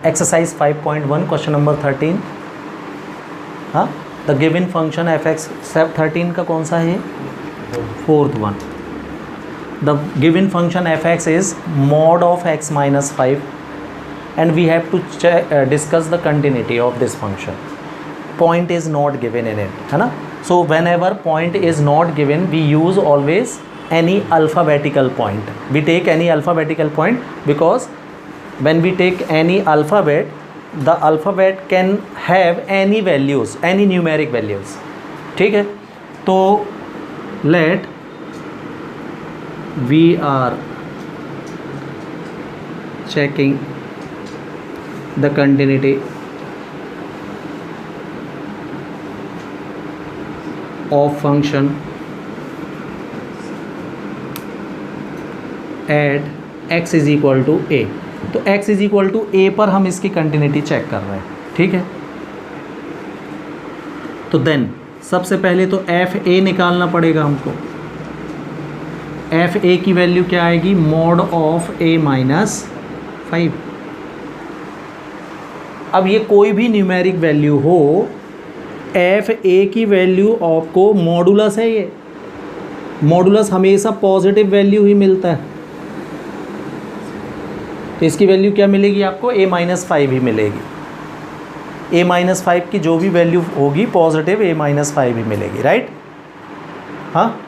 Exercise 5.1 question number 13। हाँ, the given function F x 13 का कौन सा है? Fourth one. The given function F X is mod of x minus 5 and we have to discuss the continuity of this function. Point is not given in it, है ना? So whenever point is not given, we use always any alphabetical point. We take any alphabetical point because when we take any alphabet, the alphabet can have any values, any numeric values. ठीक है? तो let we are checking the continuity of function at x is equal to a। तो x is equal to a पर हम इसकी continuity check कर रहे हैं, ठीक है। तो देन सबसे पहले तो एफ ए निकालना पड़ेगा हमको। एफ ए की वैल्यू क्या आएगी? Mod of A minus 5। अब ये कोई भी न्यूमेरिक वैल्यू हो, एफ ए की वैल्यू आपको मॉडुलस है, ये मॉडुलस हमेशा पॉजिटिव वैल्यू ही मिलता है। तो इसकी वैल्यू क्या मिलेगी आपको? ए माइनस 5 ही मिलेगी। ए माइनस 5 की जो भी वैल्यू होगी पॉजिटिव, ए माइनस 5 ही मिलेगी, राइट? हाँ,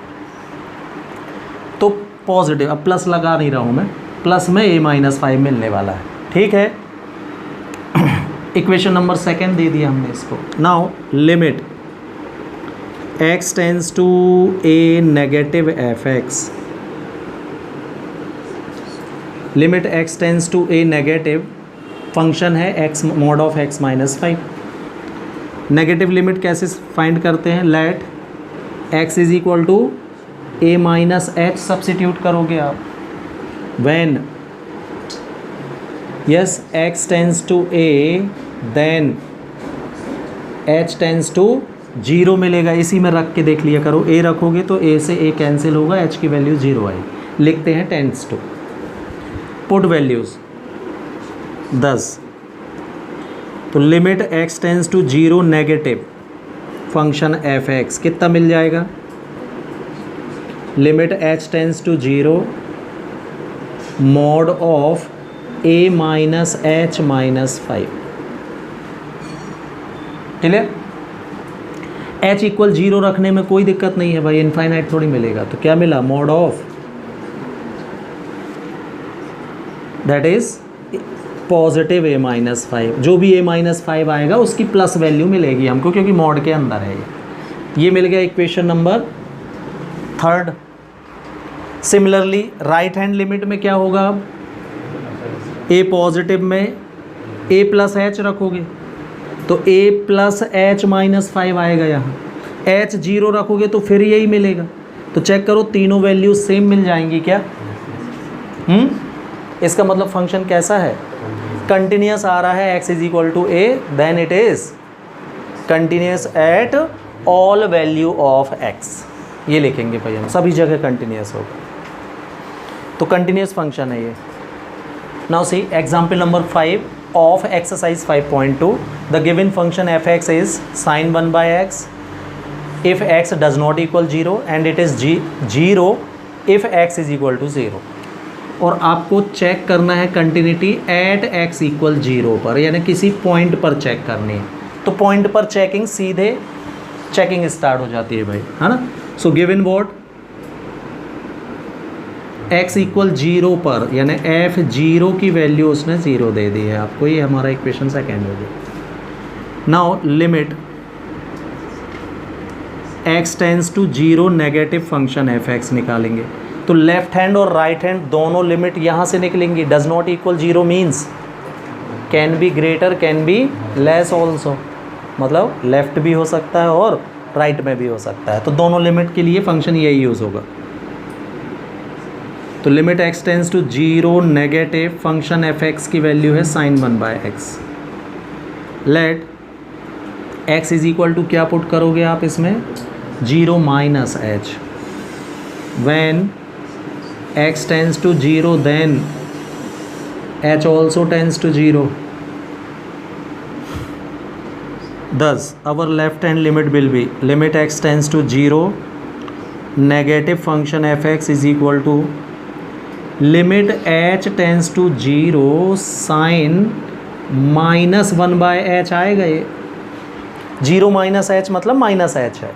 तो पॉजिटिव, अब प्लस लगा नहीं रहा हूँ मैं, प्लस में ए माइनस 5 मिलने वाला है, ठीक है। इक्वेशन नंबर सेकेंड दे दिया हमने इसको। Now limit x tends to A negative F X, limit x tends to A negative, function है x mod of x minus 5। Negative limit कैसे फाइंड करते हैं? Let x is equal to a minus H substitute करोगे आप। When yes x tends to a then h tends to 0 मिलेगा। इसी में रख के देख लिया करो, a रखोगे तो a से a कैंसिल होगा, h की वैल्यू 0 आएगी। लिखते हैं tends to, पुट वैल्यूज़ 10। तो limit x tends to 0 negative function F X कितना मिल जाएगा? Limit h tends to 0 mod of a minus H minus 5, clear? h equal 0 रखने में कोई दिक्कत नहीं है भाई, इनफाइनाइट थोड़ी मिलेगा। तो क्या मिला? Mod of that is positive a minus 5। जो भी a माइनस 5 आएगा उसकी प्लस वैल्यू मिलेगी हमको, क्योंकि मॉड के अंदर है ये मिल गया equation number third. Similarly right hand limit में क्या होगा? अब a पॉजिटिव में a प्लस एच रखोगे तो a प्लस एच माइनस 5 आएगा। यहाँ h 0 रखोगे तो फिर यही मिलेगा। तो चेक करो तीनों वैल्यूज सेम मिल जाएंगी क्या? इसका मतलब फंक्शन कैसा है? कंटिन्यूस आ रहा है। x is equal to a, then it is continuous at all value of x। ये लिखेंगे भाई हम, सभी जगह कंटिन्यूस होगा, तो कंटिन्यूस फंक्शन है ये। Now see example number 5 of exercise 5.2. The given function f(x) is sin 1 by x if x does not equal 0 and it is 0 if x is equal to 0। और आपको चेक करना है continuity at x equal 0 पर, यानी किसी point पर check करनी है। तो पॉइंट पर चेकिंग, सीधे चेकिंग स्टार्ट हो जाती है भाई, है ना। So given what? x equal 0 पर, यानी f 0 की वैल्यू उसने 0 दे दी है आपको। ये हमारा इक्वेशन सेकेंड हो गया। Now limit x tends to 0 negative function F X निकालेंगे। तो लेफ्ट हैंड और राइट हैंड दोनों लिमिट यहाँ से निकलेंगी। Does not equal 0 means can be greater, can be less also, मतलब लेफ्ट भी हो सकता है और राइट में भी हो सकता है। तो दोनों लिमिट के लिए फंक्शन यही यूज़ होगा। तो limit x tends to 0 negative function F X की वैल्यू है sin 1 by X. Let x is equal to क्या पुट करोगे आप इसमें? 0 minus H. When x tends to 0 देन h also tends to 0। thus our left hand limit will be limit x tends to 0 negative function fx is equal to limit h tends to 0 sin -1/h आएगा। ये 0 minus H मतलब minus H है,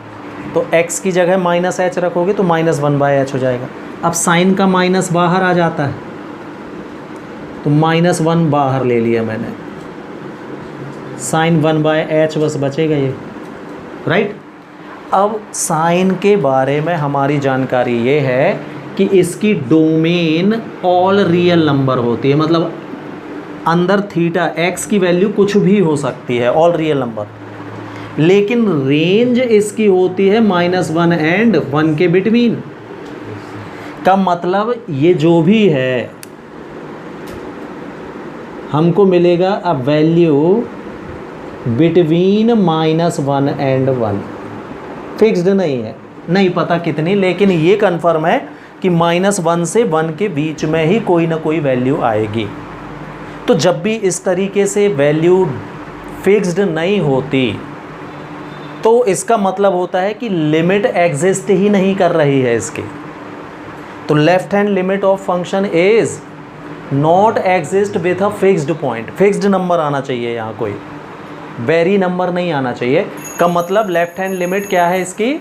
तो x की जगह minus H रखोगे तो -1/h हो जाएगा। अब साइन का माइनस बाहर आ जाता है, तो -1 बाहर ले लिया मैंने, साइन 1/h बस बचेगा ये, राइट। अब साइन के बारे में हमारी जानकारी ये है कि इसकी डोमेन ऑल रियल नंबर होती है, मतलब अंदर थीटा x की वैल्यू कुछ भी हो सकती है, ऑल रियल नंबर, लेकिन रेंज इसकी होती है -1 एंड 1 के बिटवीन। का मतलब ये जो भी है हमको मिलेगा a value between -1 and 1, fixed नहीं है, नहीं पता कितनी, लेकिन ये कन्फर्म है कि -1 से 1 के बीच में ही कोई ना कोई वैल्यू आएगी। तो जब भी इस तरीके से वैल्यू फिक्स्ड नहीं होती तो इसका मतलब होता है कि लिमिट एग्जिस्ट ही नहीं कर रही है इसकी। तो left hand limit of function is not exist with a fixed point, fixed number आना चाहिए यहाँ, कोई वेरी नंबर नहीं आना चाहिए। का मतलब लेफ्ट हैंड लिमिट क्या है इसकी,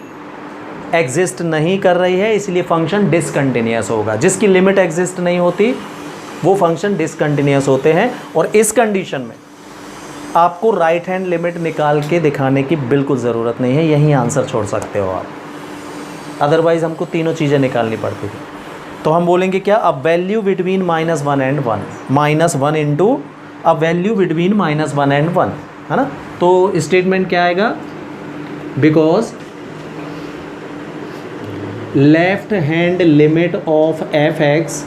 एग्जिस्ट नहीं कर रही है, इसलिए फंक्शन डिसकंटिन्यूअस होगा। जिसकी लिमिट एग्जिस्ट नहीं होती वो फंक्शन डिसकंटिन्यूअस होते हैं। और इस कंडीशन में आपको राइट हैंड लिमिट निकाल के दिखाने की बिल्कुल ज़रूरत नहीं है, यहीं आंसर छोड़ सकते हो आप, अदरवाइज़ हमको तीनों चीज़ें निकालनी पड़ती थी। तो हम बोलेंगे क्या, अब वैल्यू बिटवीन -1 एंड 1, -1 इंटू अब वैल्यू बिटवीन -1 एंड 1, है ना। तो स्टेटमेंट क्या आएगा, because left hand limit of f(x)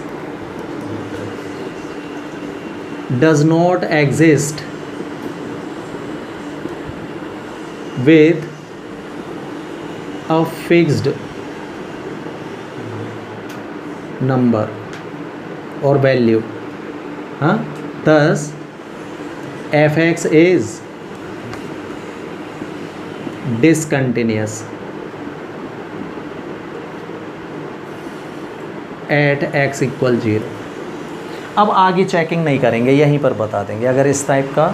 does not exist with a fixed number or value, thus f(x) is discontinuous at x = 0। अब आगे चेकिंग नहीं करेंगे, यहीं पर बता देंगे। अगर इस टाइप का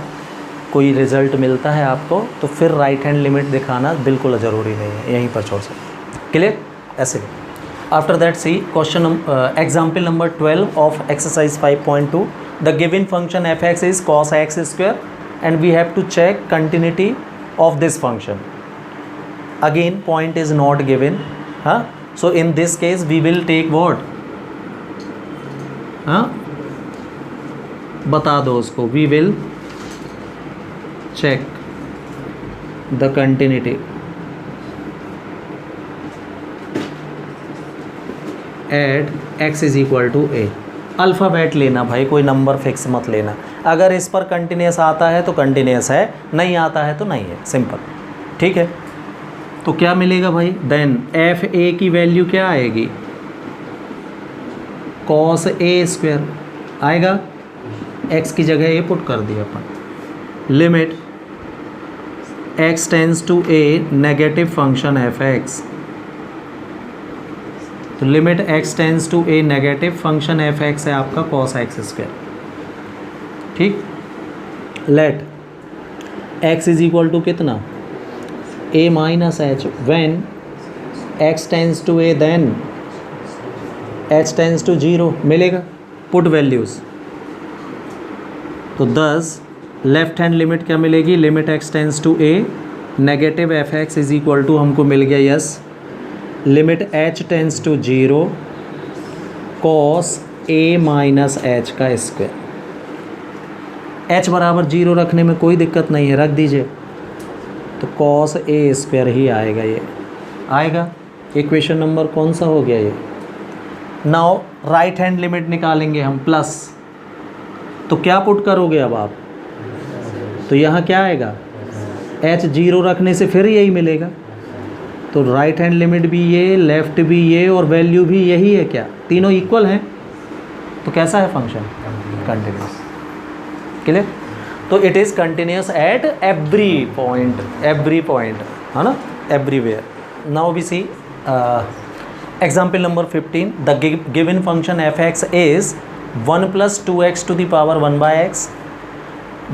कोई रिज़ल्ट मिलता है आपको तो फिर राइट हैंड लिमिट दिखाना बिल्कुल ज़रूरी नहीं है, यहीं पर छोड़ सकते। क्लियर, ऐसे। After that see question example number 12 of exercise 5.2। The given function f(x) is cos x² and we have to check continuity of this function. Again point is not given, हाँ। So in this case we will take what, हाँ बता दो उसको, we will check the continuity at x = a। Alphabet लेना भाई, कोई number fix मत लेना। अगर इस पर कंटिन्यूस आता है तो कंटिन्यूस है, नहीं आता है तो नहीं है, सिंपल, ठीक है। तो क्या मिलेगा भाई, देन f(a) की वैल्यू क्या आएगी, cos a² आएगा, x की जगह a पुट कर दिया अपन। Limit x tends to a negative function f(x), तो limit x tends to a negative function f(x) है आपका cos x², ठीक। लेट x = कितना, a - h, when x tends to a then h tends to 0 मिलेगा, put values. तो 10 left hand limit क्या मिलेगी, limit x tends to a negative f(x) = हमको मिल गया yes, limit h tends to 0 cos a - h²। h बराबर 0 रखने में कोई दिक्कत नहीं है, रख दीजिए, तो cos a² ही आएगा, ये आएगा। इक्वेशन नंबर कौन सा हो गया ये। नाउ राइट हैंड लिमिट निकालेंगे हम, प्लस, तो क्या पुट करोगे अब आप, तो यहाँ क्या आएगा, h 0 रखने से फिर यही मिलेगा, तो राइट हैंड लिमिट भी ये, लेफ़्ट भी ये, और वैल्यू भी यही है, क्या तीनों इक्वल हैं, तो कैसा है फंक्शन, कंटिन्यूस। क्लियर। तो it is continuous at every point, है ना, everywhere. Now we see example number 15. The given function F X is 1 + 2x to the power 1/x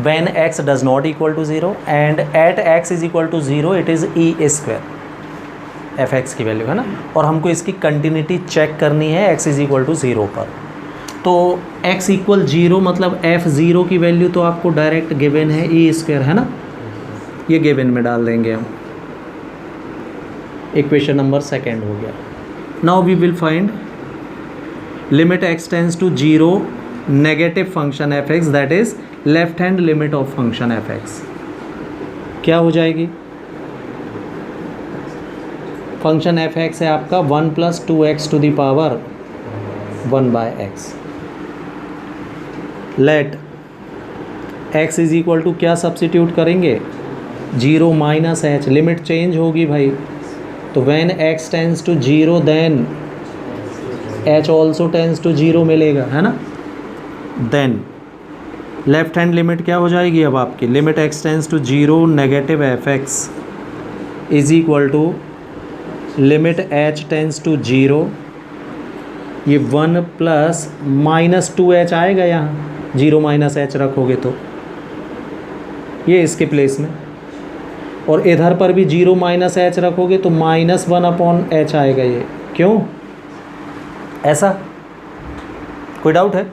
when x does not equal to 0 and at x is equal to 0 it is e². F X की value है ना, और हमको इसकी continuity check करनी है x is equal to 0 पर. तो x इक्वल 0 मतलब f0 की वैल्यू तो आपको डायरेक्ट गिवन है e², है ना, ये गिवन में डाल देंगे हम. इक्वेशन नंबर 2 हो गया. Now we will find limit x tends to 0 negative function F X, that is left hand limit of function F X. क्या हो जाएगी? फंक्शन एफ एक्स है आपका 1 + 2x to the power 1/x. Let x is equal to क्या substitute करेंगे? 0 - h. Limit change होगी भाई, तो व्हेन x टेंड्स टू 0 देन h ऑल्सो टेंड्स टू 0 मिलेगा, है ना. देन लेफ्ट हैंड लिमिट क्या हो जाएगी अब आपकी? Limit x tends to 0 negative F X is equal to limit h tends to 0, ये 1 + -2h आएगा यहाँ, 0 - h रखोगे तो ये इसके प्लेस में, और इधर पर भी 0 - h रखोगे तो -1/h आएगा. ये क्यों ऐसा? कोई डाउट है?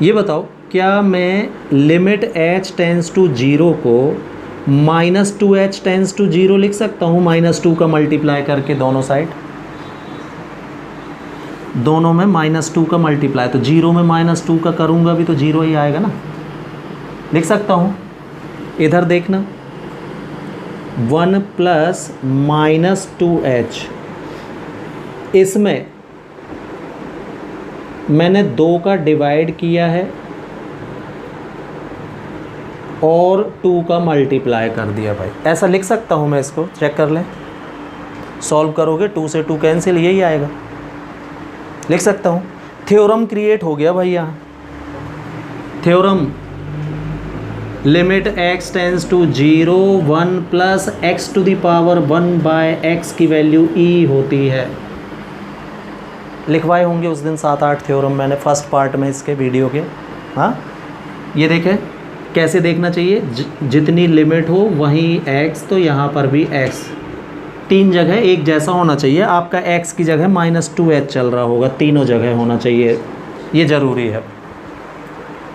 ये बताओ, क्या मैं लिमिट h टेंड्स टू 0 को -2h टेंड्स टू 0 लिख सकता हूँ? -2 का मल्टीप्लाई करके दोनों साइड, दोनों में -2 का मल्टीप्लाई, तो 0 में -2 का करूँगा भी तो 0 ही आएगा ना. लिख सकता हूँ. इधर देखना, 1 + -2h, इसमें मैंने 2 का डिवाइड किया है और 2 का मल्टीप्लाई कर दिया भाई. ऐसा लिख सकता हूँ मैं इसको? चेक कर लें. सॉल्व करोगे 2 से 2 कैंसिल, यही आएगा. लिख सकता हूँ. थ्योरम क्रिएट हो गया भाई यहाँ. Theorem limit x tends to 0 1 + x to the power 1/x की वैल्यू e होती है. लिखवाए होंगे उस दिन 7-8 थ्योरम मैंने फर्स्ट पार्ट में इसके वीडियो के. हाँ, ये देखें कैसे देखना चाहिए. जितनी लिमिट हो वहीं x, तो यहाँ पर भी x, 3 जगह एक जैसा होना चाहिए. आपका x की जगह -2h चल रहा होगा, तीनों जगह होना चाहिए, ये ज़रूरी है.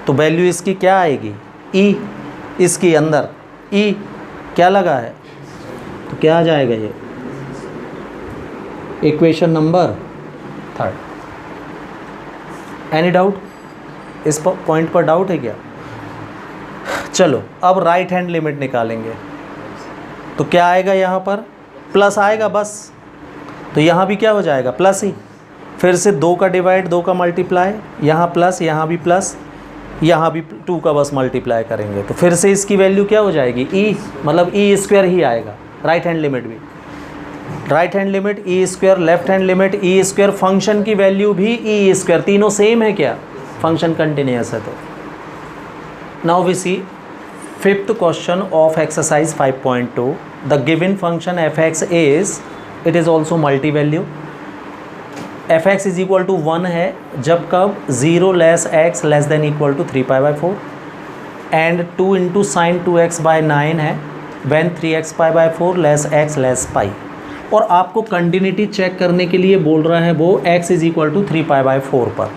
तो वैल्यू इसकी क्या आएगी? e. इसकी अंदर e क्या लगा है, तो क्या आ जाएगा ये? Equation number 3. Any doubt? इस पॉइंट पर डाउट है क्या? चलो अब राइट हैंड लिमिट निकालेंगे. तो क्या आएगा यहाँ पर? प्लस आएगा बस. तो यहाँ भी क्या हो जाएगा? प्लस ही. फिर से 2 का डिवाइड, 2 का मल्टीप्लाई, यहाँ प्लस, यहाँ भी प्लस, यहाँ भी 2 का बस मल्टीप्लाई करेंगे. तो फिर से इसकी वैल्यू क्या हो जाएगी? e, मतलब e² ही आएगा. राइट हैंड लिमिट भी, right hand limit e², left hand limit e², function की वैल्यू भी e², तीनों सेम है क्या? फंक्शन कंटिन्यूअस है. तो now we see 5th question of exercise 5.2. The given function F X is, it is also multi value. F X is equal to 1 है जब कब 0 less x less than equal to 3π/4 and 2 × sin 2x/9 है when 3x π/4 less x less pi. और आपको continuity check करने के लिए बोल रहा है वो x इज इक्वल टू 3π/4 पर.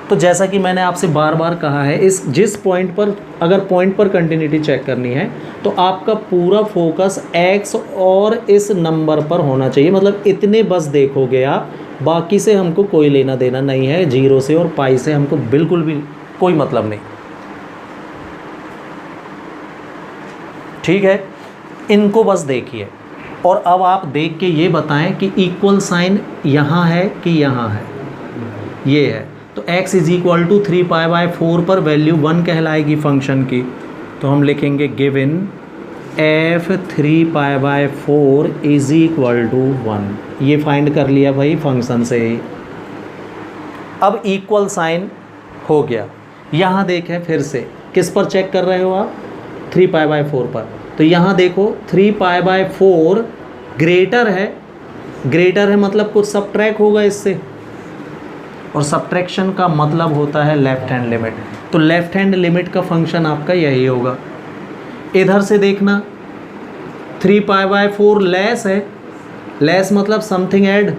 तो जैसा कि मैंने आपसे बार बार कहा है, इस जिस पॉइंट पर, अगर पॉइंट पर कंटिन्यूटी चेक करनी है तो आपका पूरा फोकस x और इस नंबर पर होना चाहिए. मतलब इतने बस देखोगे आप, बाकी से हमको कोई लेना देना नहीं है. 0 से और पाई से हमको बिल्कुल भी कोई मतलब नहीं. ठीक है, इनको बस देखिए. और अब आप देख के ये बताएं कि इक्वल साइन यहाँ है कि यहाँ है. ये है, तो x इज इक्वल टू 3π/4 पर वैल्यू 1 कहलाएगी फंक्शन की. तो हम लिखेंगे given f 3π/4 is equal to 1. ये फाइंड कर लिया भाई फंक्शन से ही. अब इक्वल साइन हो गया, यहाँ देखें फिर से, किस पर चेक कर रहे हो आप, 3π/4 पर। तो यहाँ देखो 3π/4 ग्रेटर है, ग्रेटर है मतलब कुछ सब्ट्रैक्ट होगा इससे, और सब्ट्रैक्शन का मतलब होता है लेफ्ट हैंड लिमिट। तो लेफ्ट हैंड लिमिट का फंक्शन आपका यही होगा। इधर से देखना 3π/4 लेस है, लेस मतलब समथिंग ऐड,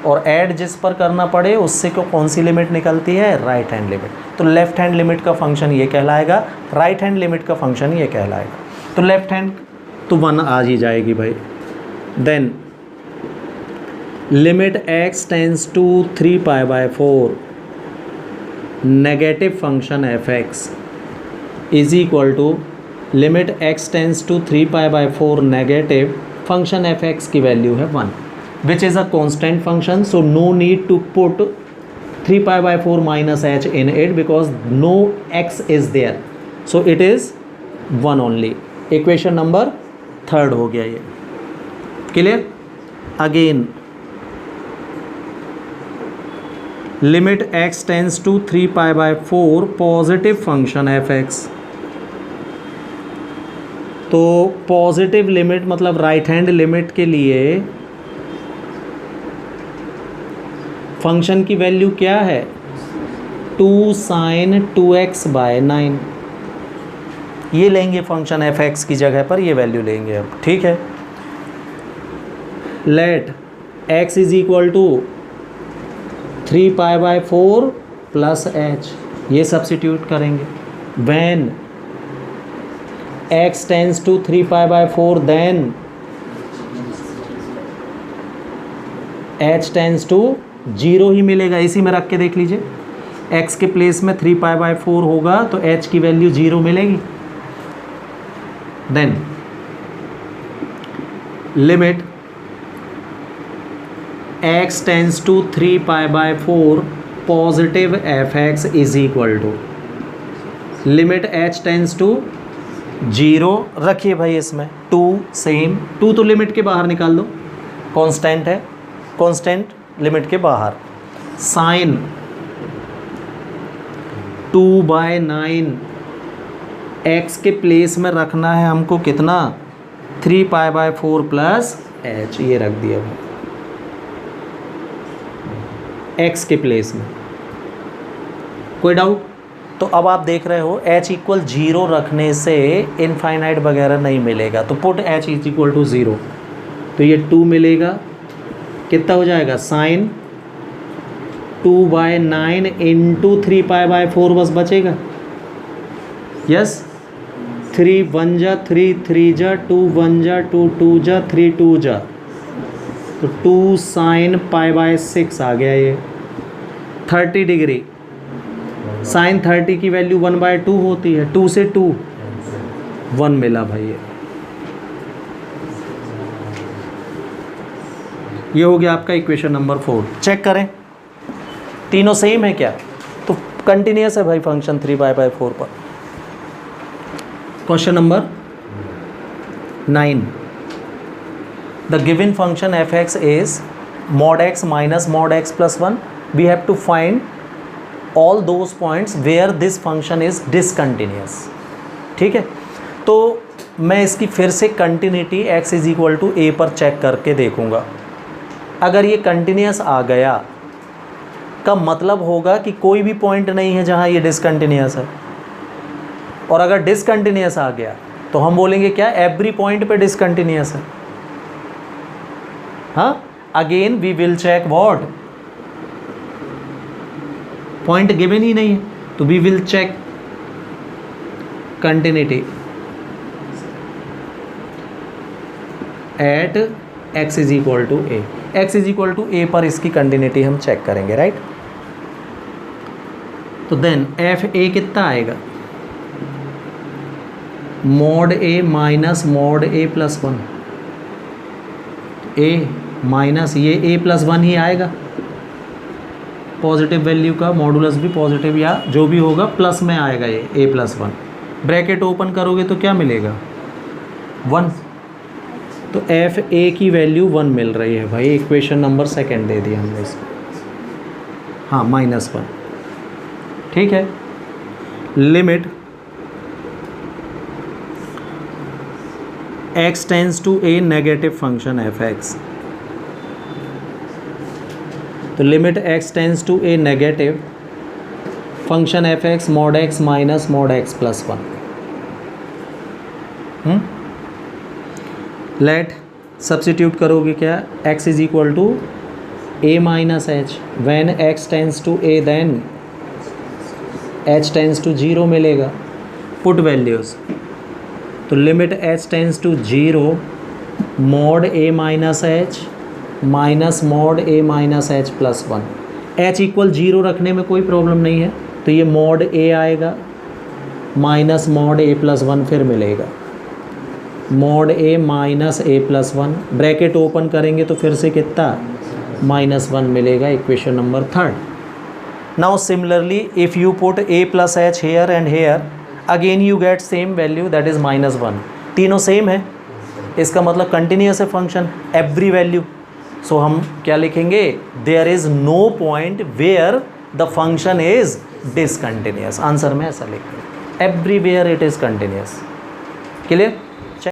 और ऐड जिस पर करना पड़े उससे को कौन सी लिमिट निकलती है, राइट हैंड लिमिट। तो लेफ्ट हैंड लिमिट का फंक्शन ये कहलाएगा, राइट हैंड लिमिट का फंक्शन ये कहलाएगा। तो लेफ्ट हैंड तो 1 आ ही जाएगी भाई। Then limit x tends to 3π/4 negative function f(x) is equal to limit x tends to 3π/4 negative function f(x) की वैल्यू है 1, which is a constant function, so no need to put 3π/4 minus h in it because no x is there, so it is 1 only. Equation number 3 हो गया ये, clear. Again limit x tends to 3π/4 positive function f(x), तो positive limit मतलब right hand limit के लिए function की value क्या है, 2 sin 2x/9, ये लेंगे फंक्शन f(x) की जगह पर ये वैल्यू लेंगे अब, ठीक है। Let x is equal to 3π/4 plus h, ये सब्सिट्यूट करेंगे। When x tends to 3π/4 then h tends to 0 ही मिलेगा, इसी में रख के देख लीजिए। x के प्लेस में 3π/4 होगा तो h की वैल्यू 0 मिलेगी। Then limit x tends to 3π/4 positive f(x) is equal to limit h tends to 0 रखिए भाई, इसमें 2 सेम, 2 तो लिमिट के बाहर निकाल दो, कांस्टेंट है, कांस्टेंट लिमिट के बाहर, साइन 2/9 x के प्लेस में रखना है हमको कितना, 3π/4 प्लस h, ये रख दिया वो x के प्लेस में। कोई डाउट? तो अब आप देख रहे हो h इक्वल 0 रखने से इनफाइनाइट वगैरह नहीं मिलेगा, तो put h is equal to 0, तो ये 2 मिलेगा, कितना हो जाएगा, साइन 2/9 इंटू 3π/4 बस बचेगा, यस। 3 1 जा 3 3 जा 2 1 जा 2 2 जा 3 2 जा, तो 2 sin π/6 आ गया ये। 30 डिग्री, साइन 30 की वैल्यू 1/2 होती है, 2 से 2 1 मिला भाई ये हो गया आपका इक्वेशन नंबर 4। चेक करें तीनों सेम है क्या, तो कंटिन्यूस है भाई फंक्शन 3π/4 पर। Question number 9, the given function f(x) is mod x minus mod x plus 1, we have to find all those points where this function is discontinuous, ठीक है। तो मैं इसकी फिर से continuity x is equal to a पर check करके देखूंगा। अगर ये कंटिन्यूस आ गया का मतलब होगा कि कोई भी पॉइंट नहीं है जहाँ ये डिसकंटिन्यूस है, और अगर डिसकंटिन्यूस आ गया तो हम बोलेंगे क्या, एवरी पॉइंट पे डिसकंटिन्यूस है। हाँ, again we will check what, point given ही नहीं है, तो we will check continuity at x is equal to A. x is equal to A पर इसकी कंटिन्यूटी हम चेक करेंगे, राइट। तो देन एफ ए कितना आएगा, mod a minus mod a plus 1, a minus ये a प्लस 1 ही आएगा, positive value का मॉडुलस भी पॉजिटिव या जो भी होगा प्लस में आएगा, ये a प्लस 1, ब्रैकेट ओपन करोगे तो क्या मिलेगा 1, तो एफ ए की वैल्यू 1 मिल रही है भाई। इक्वेशन नंबर 2 दे दिया हमने इसको, हाँ -1। ठीक है, limit x tends to A negative function F X, तो limit x tends to A negative function F X mod x minus mod x plus 1। Let substitute करोगे क्या, x is equal to a minus H, when x tends to a then h tends to 0 मिलेगा। Put values, तो limit h tends to 0 mod a minus H minus mod a minus H plus 1। h equal 0 रखने में कोई problem नहीं है, तो ये mod a आएगा माइनस मॉड a प्लस 1 फिर मिलेगा, mod a minus a plus 1, bracket open करेंगे तो फिर से कितना -1 मिलेगा, equation number 3rd। Now similarly if you put a plus H here and here, again you get same value that is -1। तीनों same है, इसका मतलब कंटिन्यूस है फंक्शन एवरी वैल्यू। सो हम क्या लिखेंगे, there is no point where the function is discontinuous. Answer में ऐसा लिखेंगे, everywhere it is continuous. Clear.